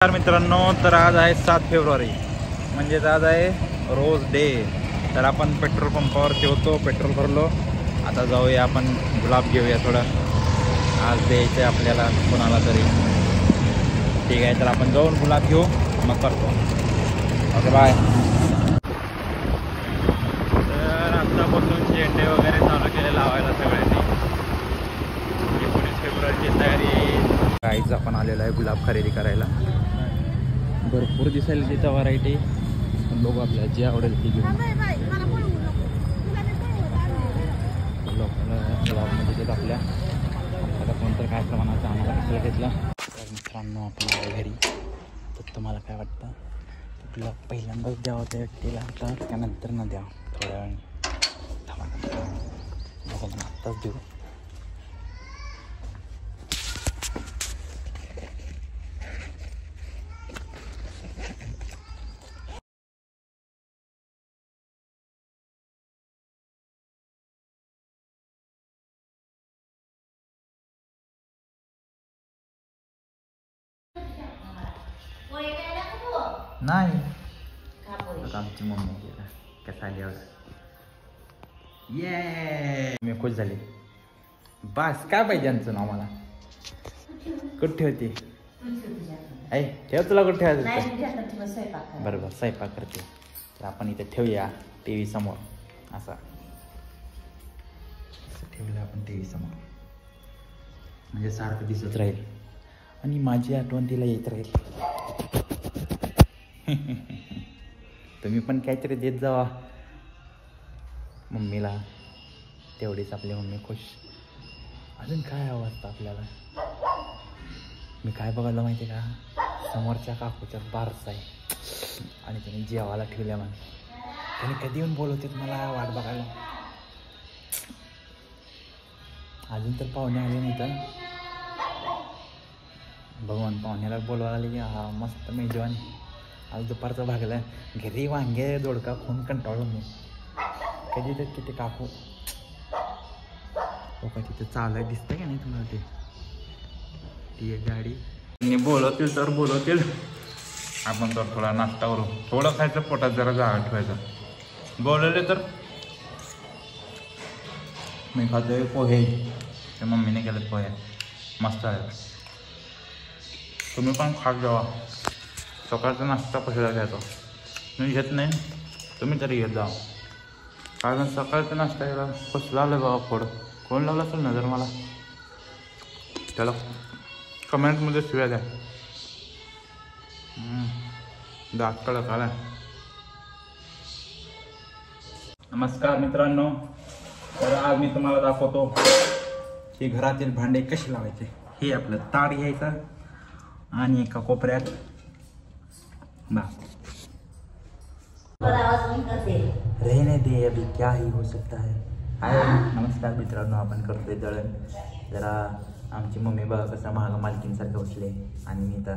मित्रांनो, तर आज आहे 7 फेब्रुवारी, म्हणजेच आज आहे रोज डे. तर आपण पेट्रोल पंपावरती होतो, पेट्रोल भरलो. आता जाऊया आपण गुलाब घेऊया थोडं, आज द्यायचं आपल्याला कोणाला तरी. ठीक आहे, तर आपण जाऊन गुलाब घेऊ, मग करतो. Okay, bye. तर आत्तापासून झेंडे वगैरे चालू केले लावायला सगळ्यांनी. 19 फेब्रुवारीची तयारी. काहीच आपण आलेला आहे गुलाब खरेदी करायला. भरपूर दिसायला तिथं व्हरायटी, पण बघू आपल्याला जी आवडेल ती घेऊ. लोकांना गुलाबमध्ये देत आपल्या आता कोणतं काय प्रमाणात आम्हाला कशाला घेतला. तर मित्रांनो, आपल्या घरी तर तुम्हाला काय वाटतं, गुलाब पहिल्यांदाच द्यावं त्या व्यक्तीला का त्यानंतर न द्यावं? थोड्या वेळ थांबा, आत्ताच देऊ. नाही आमची मम्मी गेला कसा आल्यावर ये मी खुश झाले. बस काय पाहिजे आमचं नाव? मला कुठे होती आई? ठेव, तुला कुठे ठेवायचं? बरोबर, स्वयंपाक करते. तर आपण इथे ठेवूया TV समोर. असं ठेवलं आपण TV समोर, म्हणजे सारखं दिसत राहील आणि माझी आठवण तिला येत राहील. तुम्ही पण काहीतरी देत जावा मम्मीला, तेवढीच आपली मम्मी खुश. अजून काय हवं असतं आपल्याला? मी काय बघायला माहिती आहे का, समोरच्या काकूच्या बारसा आहे आणि त्याने जेवायला ठेवल्या म्हणे. त्याने कधी येऊन बोलवते मला वाट बघायला. अजून तर पाहुणे आले नाही तर भगवान पाहुण्याला बोलवायला आले की हा मस्त मेजवान. आज दुपारचं भागलं घरी वांगे दोडका खून कंटाळून मी. कधी तर तिथे काकू हो का तिथे चालत दिसतंय का नाही तुम्हाला? ती एक गाडी बोलवतील तर बोलवतील, आपण तर थोडा नाश्ता करू. थोडं खायचं, पोटात जरा जागा ठेवायचं. बोलवले तर मी खातोय पोहे, ते मम्मीने केलेत पोहे, मस्त आहेत. तुम्ही पण खात जावा. सकाळचा नाश्ता पहिला घ्यायचा. मी घेत नाही, तुम्ही तरी घेत जा. कारण सकाळचा नाश्ता यायला कसला आलं बाबा फोड. कोण लावला असेल नजर मला? त्याला कमेंटमध्ये शिव्या द्या. दात कडक आला. नमस्कार मित्रांनो, तर आज मी तुम्हाला दाखवतो की घरातील भांडे कसे लावायचे. हे आपलं ताट घ्यायचं आणि एका कोपऱ्यात रहने दे, अभी क्या ही हो सकता है. हाय, नमस्कार मित्रांनो, आपण करतोय दळण. जरा आमची मम्मी बघा कसं महाग मालकींसारखं बसले आणि मी तर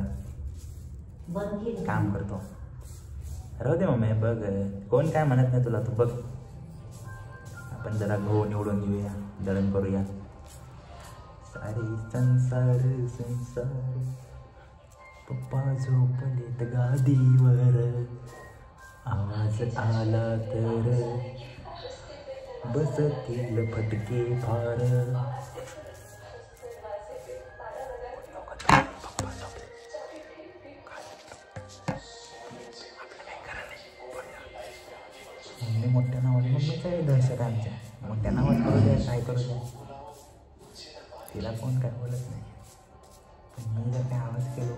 काम करतो. राहू दे मम्मी, बघ कोण काय म्हणत नाही तुला, तू बघ. आपण जरा गहू निवडून घेऊया, दळण करूया. सारी संसार संसार पप्पा झोपलेत गादीवर, आवाज आला तर बसतील फटके फार. मम्मी मोठ्या नावाने, मम्मीचा दहशत आहे आमच्या. मोठ्या नावात करू द्या, काय करू द्या, तिला कोण काय बोलत नाही. पण मी जर काय आवाज केलो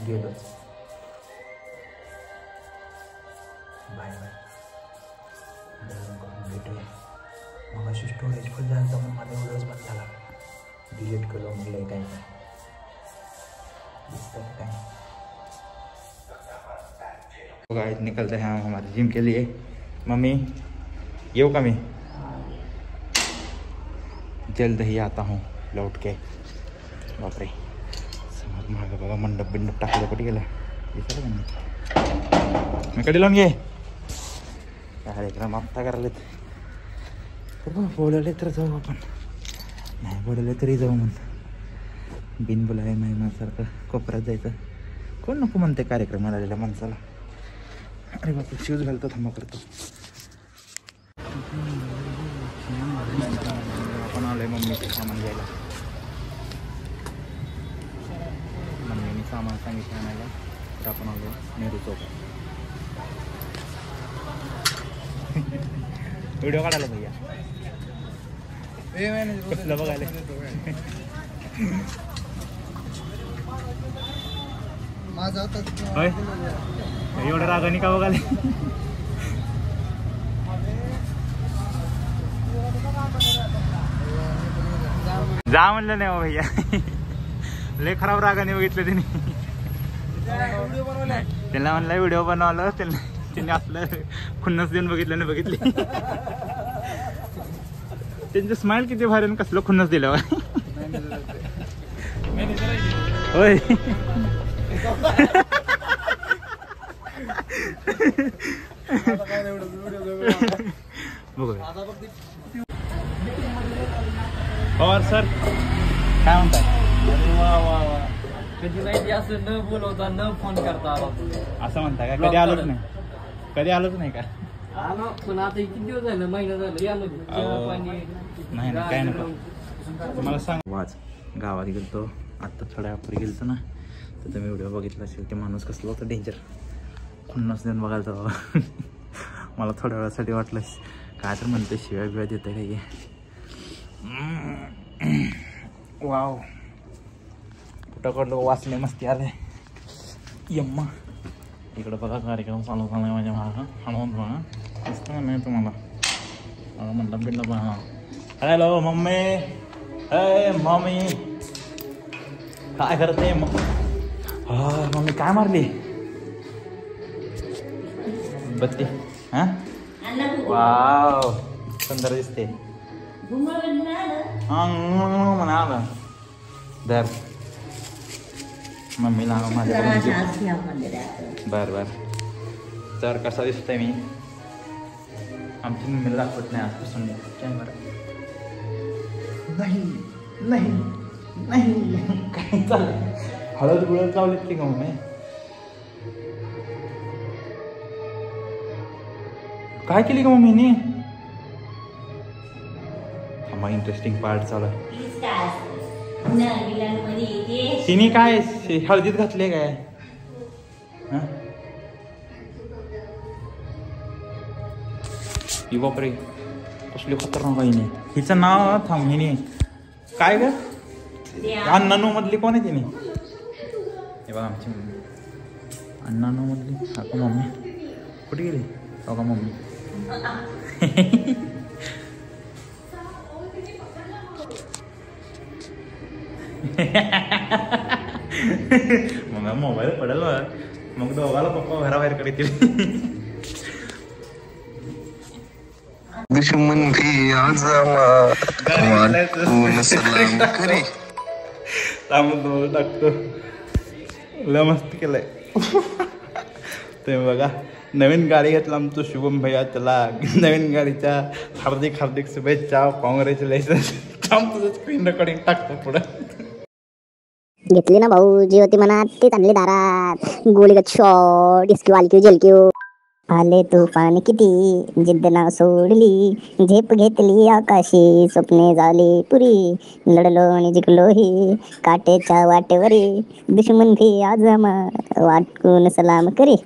गेलोच. बाय बाय, करून भेटूया. मग अशी स्टोरेज फुल झालं तर मग माझा व्हिडिओज बंद झाला, डिलीट केलं. म्हटलं काय काय दिसतं काय. गाइस निकलते हैं हम हमारे जिम के लिए. मम्मी येऊ का मी? जल्द ही आता हूँ लौट के. बापरे, समोर मागं बघा मंडप बिंडप टाकलं. कुठे गेला दिसलं का नाही? मी कडे लावून घे. कार्यक्रम आत्ता करायला बोलवले तर जाऊ आपण, नाही बोलवले तरी जाऊ. म्हणून बिन बोलाय महिन्यासारखं कोपऱ्यात जायचं. कोण नको म्हणते कार्यक्रमाला आलेल्या माणसाला. अरे बापरे शूज घालतो थांबा करतो. आपण आलोय मम्मीचे सामान घ्यायला. मम्मीने सामान सांगितलं आणायला तर आपण आलो नेहरू चौक. व्हिडिओ काढायला भैया कसलं बघायला. होय एवढं रागाने का बघाले. जा म्हणलं नाही भैया. लय खराब रागाने बघितलं त्यांनी. त्यांना म्हणलं व्हिडिओ बनवलं त्यांनी असलं खुन्नस देऊन बघितलं नाही बघितली. त्यांचं स्माइल किती भारी कसलं खुन्नस दिलं होय. पवार सर काय म्हणतात. वा वा वा कधी माहिती असं न बोलवता न फोन करता आला असं म्हणताय का. कधी आलोच नाही. कधी आलोच नाही का. आलो पण आता किती दिवस झालं महिना झालं या पाणी नाही नाही काय नको. तुम्हाला सांग वाच गावात गेलतो आत्ता थोड्या वेळापूर्वी गेलतो ना तर तुम्ही व्हिडिओ बघितला असेल. ते माणूस कसला होता डेंजर. खुन्नस देऊन बघायला तर मला थोड्या वेळासाठी वाटलं काय तर म्हणते शिव्या बिव्या देते काही. वाव कुठं वाचले मस्ती आले यम्मा. इकडं बघा कार्यक्रम चालू झाला आहे माझ्या मागं. हळवून बघा दिसतं नाही तुम्हाला. म्हणलं बिडलं बघा. Hello mummy. अय मम्मी काय करते मम्मी. काय मारली बत्ती. हा वाव सुंदर दिसते. म्हणाला दर मम्मीला माझ्या. बर बर तर कसा दिसतोय मी. आमची मम्मीला दाखवत नाही आजपासून कॅमेरा. नाही नाही नाही काय चाललंय. हळद गुळद लावलीत की का मम्मी. काय केली का मम्मीने. थांबा इंटरेस्टिंग पार्ट चालू आहे. तिने काय हळदीत घातले काय. ही बापरे कसली खतरनाक हिने. हिचं नाव थांब हिने काय ग. अण्णानू मधली कोण आहे तिने. हे बघा आमची मम्मी अण्णानू मधली. हा का मम्मी कुठे गेली. हो का मम्मी. मग मोबाईल पडेल मग दोघाला पप्पा घराबाहेर कडे. दुश्मन भी आजमा सलाम करी. टाकतो लय मस्त केलंय. तुम्ही बघा नवीन गाडी घेतला आमचं शुभम भैया. त्याला नवीन गाडीच्या हार्दिक हार्दिक शुभेच्छा. कॉंग्रॅच्युलेशन. तुझं स्क्रीन रेकॉर्डिंग टाकतो पुढं. घेतली ना भाऊ जी होती मनात ती आणली दारात. गोळीगत शॉट इसकी वालकी झलकी. आले तुफान किती जिद्द ना सोडली. झेप घेतली आकाशी स्वप्ने झाली पुरी. लढलो आणि जिंकलो ही काटेच्या वाटेवरी. दुश्मन भी आजमा वाटून सलाम करी.